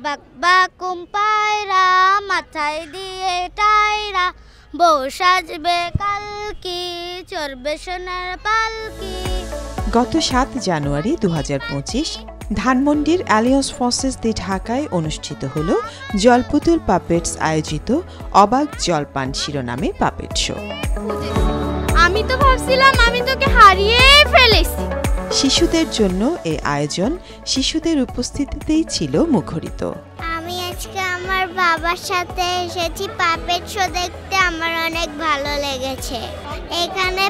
বাকবাকুম পায়রা মাথায় দিয়ে টায়রা, বউ সাজবে কালকি, চড়বে সোনার পালকি। গত ৭ জানুয়ারি ২০২৫ ধানমন্ডির অ্যালিয়ন্স ফর্সেস দি ঢাকায় অনুষ্ঠিত হল জলপুতুল পাপেটস আয়োজিত অবাক জলপান শিরোনামে পাপেট শো। আমি তো ভাবছিলাম আমি তোকে হারিয়ে ফেলেছি। শিশুদের জন্য এই আয়োজন শিশুদের উপস্থিতিতেই ছিল মুখরিত। আমি আজকে আমার বাবার সাথে এসেছি পাপেট শো দেখতে, আমার অনেক ভালো লেগেছে। এখানে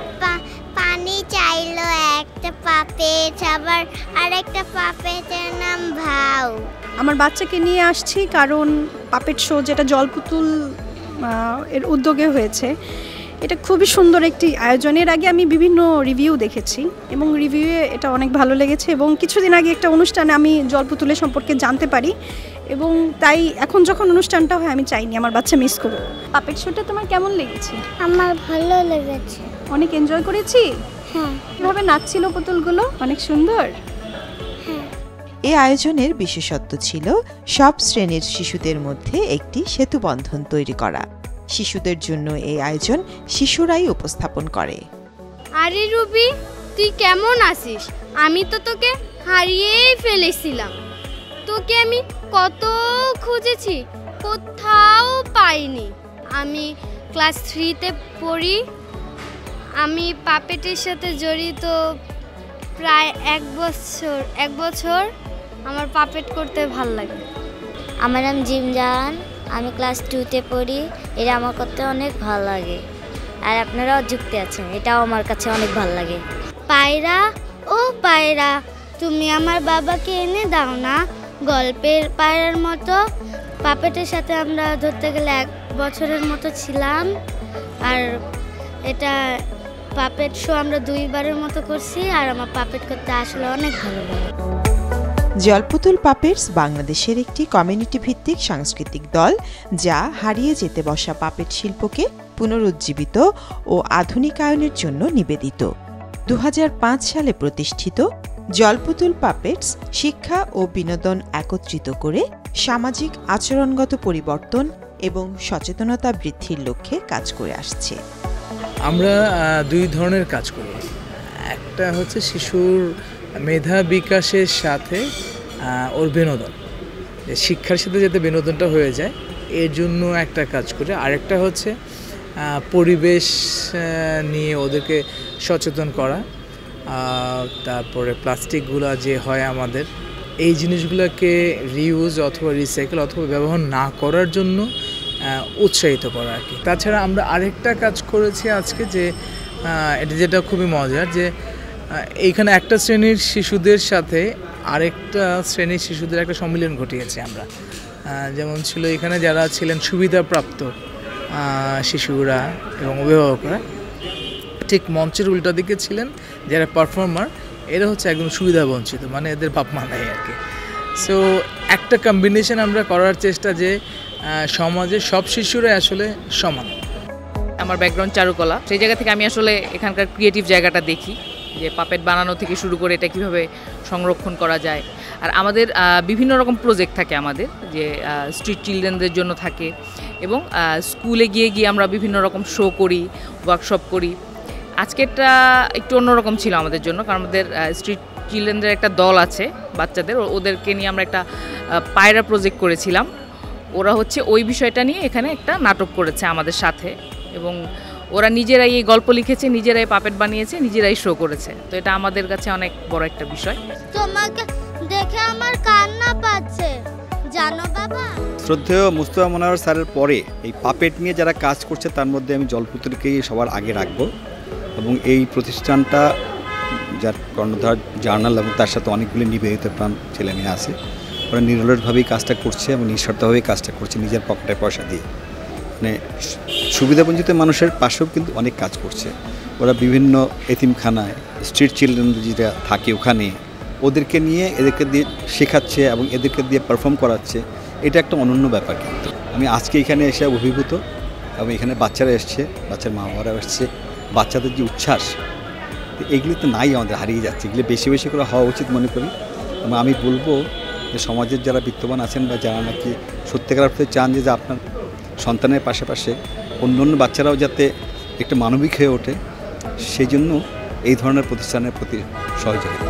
পানি চাইলো একটা পাপেট, আবার আরেকটা পাপেটের নাম ভাউ। আমার বাচ্চাকে নিয়ে আসছি কারণ পাপেট শো যেটা জলপুতুল এর উদ্যোগে হয়েছে, এটা খুবই সুন্দর একটি আয়োজনের। আগে আমি বিভিন্ন রিভিউ দেখেছি এবং রিভিউয়ে এটা অনেক ভালো লেগেছে, এবং কিছুদিন আগে একটা অনুষ্ঠানে আমি জলপুতুলের সম্পর্কে জানতে পারি, এবং তাই এখন যখন অনুষ্ঠানটা হয় আমি চাইনি আমার বাচ্চা মিস করুক। পাপেট শোটা তোমার কেমন লেগেছে? আমার ভালো লেগেছে, অনেক এনজয় করেছি। হ্যাঁ। কিভাবে নাচছিল পুতুলগুলো, অনেক সুন্দর। এই আয়োজনের বিশেষত্ব ছিল সব শ্রেণীর শিশুদের মধ্যে একটি সেতুবন্ধন তৈরি করা। শিশুদের জন্য এই আয়োজন শিশুরাই উপস্থাপন করে। আরে রুবি, তুই কেমন আছিস? আমি তো তোকে হারিয়েই ফেলেছিলাম। তোকে আমি কত খুঁজেছি, কোথাও পাইনি। আমি ক্লাস 3-তে পড়ি। আমি পাপেটের সাথে জড়িত প্রায় এক বছর। আমার পাপেট করতে ভালো লাগে। আমার নাম জিমজান, আমি ক্লাস 2-তে পড়ি। এটা আমার করতে অনেক ভালো লাগে, আর আপনারাও যুক্ত আছেন, এটাও আমার কাছে অনেক ভালো লাগে। পায়রা ও পায়রা, তুমি আমার বাবাকে এনে দাও না। গল্পের পায়রার মতো পাপেটের সাথে আমরা ধরতে গেলে 1 বছরের মতো ছিলাম। আর এটা পাপেট শো আমরা 2বারের মতো করছি, আর আমার পাপেট করতে আসলে অনেক ভালো লাগে। জলপুতুল পাপেটস বাংলাদেশের একটি কমিউনিটি ভিত্তিক সাংস্কৃতিক দল, যা হারিয়ে যেতে বসা পাপেট শিল্পকে পুনরুজ্জীবিত ও আধুনিকায়নের জন্য নিবেদিত। ২০০৫ সালে প্রতিষ্ঠিত জলপুতুল পাপেটস শিক্ষা ও বিনোদন একত্রিত করে সামাজিক আচরণগত পরিবর্তন এবং সচেতনতা বৃদ্ধির লক্ষ্যে কাজ করে আসছে। আমরা 2 ধরনের কাজ করি। একটা হচ্ছে শিশুর মেধা বিকাশের সাথে ওর বিনোদন, শিক্ষার সাথে যাতে বিনোদনটা হয়ে যায় এর জন্য একটা কাজ করি। আরেকটা হচ্ছে পরিবেশ নিয়ে ওদেরকে সচেতন করা। তারপরে প্লাস্টিকগুলো যে হয় আমাদের, এই জিনিসগুলোকে রিউজ অথবা রিসাইকেল অথবা ব্যবহার না করার জন্য উৎসাহিত করা আর কি। তাছাড়া আমরা আরেকটা কাজ করেছি আজকে, যে এটা যেটা খুবই মজার, যে এইখানে একটা শ্রেণীর শিশুদের সাথে আরেকটা শ্রেণীর শিশুদের একটা সম্মিলন ঘটিয়েছি আমরা। যেমন ছিল এখানে যারা ছিলেন সুবিধাপ্রাপ্ত শিশুরা এবং অভিভাবকরা, ঠিক মঞ্চের উল্টা দিকে ছিলেন যারা পারফর্মার, এরা হচ্ছে একদম সুবিধা বঞ্চিত, মানে এদের বাপ মা নেই আর কি। সো একটা কম্বিনেশন আমরা করার চেষ্টা, যে সমাজে সব শিশুরাই আসলে সমান। আমার ব্যাকগ্রাউন্ড চারুকলা, সেই জায়গা থেকে আমি আসলে এখানকার ক্রিয়েটিভ জায়গাটা দেখি, যে পাপেট বানানো থেকে শুরু করে এটা কীভাবে সংরক্ষণ করা যায়। আর আমাদের বিভিন্ন রকম প্রজেক্ট থাকে আমাদের, যে স্ট্রিট চিলড্রেনদের জন্য থাকে, এবং স্কুলে গিয়ে আমরা বিভিন্ন রকম শো করি, ওয়ার্কশপ করি। আজকেরটা একটু অন্যরকম ছিল আমাদের জন্য, কারণ আমাদের স্ট্রিট চিলড্রেনদের একটা দল আছে বাচ্চাদের, ওদেরকে নিয়ে আমরা একটা পায়রা প্রজেক্ট করেছিলাম। ওরা হচ্ছে ওই বিষয়টা নিয়ে এখানে একটা নাটক করেছে আমাদের সাথে, এবং ওরা নিজেরাই এই গল্প লিখেছে, নিজেরাই পাপেট বানিয়েছে, নিজেরাই শো করেছে। তো এটা আমাদের কাছে অনেক বড় একটা বিষয়। তোমাকে দেখে আমার কান্না পাচ্ছে, জানো বাবা। শ্রদ্ধেয় মুস্তফা মনোয়ার স্যারের পরে এই পাপেট নিয়ে যারা কাজ করছে তার মধ্যে আমি জলপুতুলকেই সবার আগে রাখবো, এবং এই প্রতিষ্ঠানটা যার কর্ণধার জার্নাল এবং তার সাথে অনেকগুলি নিবেদিত প্রাণ ছেলেমেয়ে আছে, ওরা নিরলসভাবেই কাজটা করছে এবং নিঃস্বার্থভাবেই কাজটা করছে নিজের পকেটে পয়সা দিয়ে। মানে সুবিধাবঞ্চিত মানুষের পাশেও কিন্তু অনেক কাজ করছে। ওরা বিভিন্ন এতিমখানায় স্ট্রিট চিলড্রেন যেটা থাকে ওখানে ওদেরকে নিয়ে এদেরকে দিয়ে শেখাচ্ছে এবং এদেরকে দিয়ে পারফর্ম করাচ্ছে। এটা একটা অনন্য ব্যাপার। কিন্তু আমি আজকে এখানে এসে অভিভূত, এবং এখানে বাচ্চারা এসছে, বাচ্চার মা বাবারা এসছে, বাচ্চাদের যে উচ্ছ্বাস, এগুলি তো নাই, আমাদের হারিয়ে যাচ্ছে। এগুলি বেশি বেশি করে হওয়া উচিত মনে করি। এবং আমি বলবো যে সমাজের যারা বিত্তবান আছেন বা যারা নাকি সত্যিকার অর্থে চান যে আপনার সন্তানের পাশাপাশি অন্য অন্য বাচ্চারাও যাতে একটু মানবিক হয়ে ওঠে, সেই জন্য এই ধরনের প্রতিষ্ঠানের প্রতি সহযোগিতা।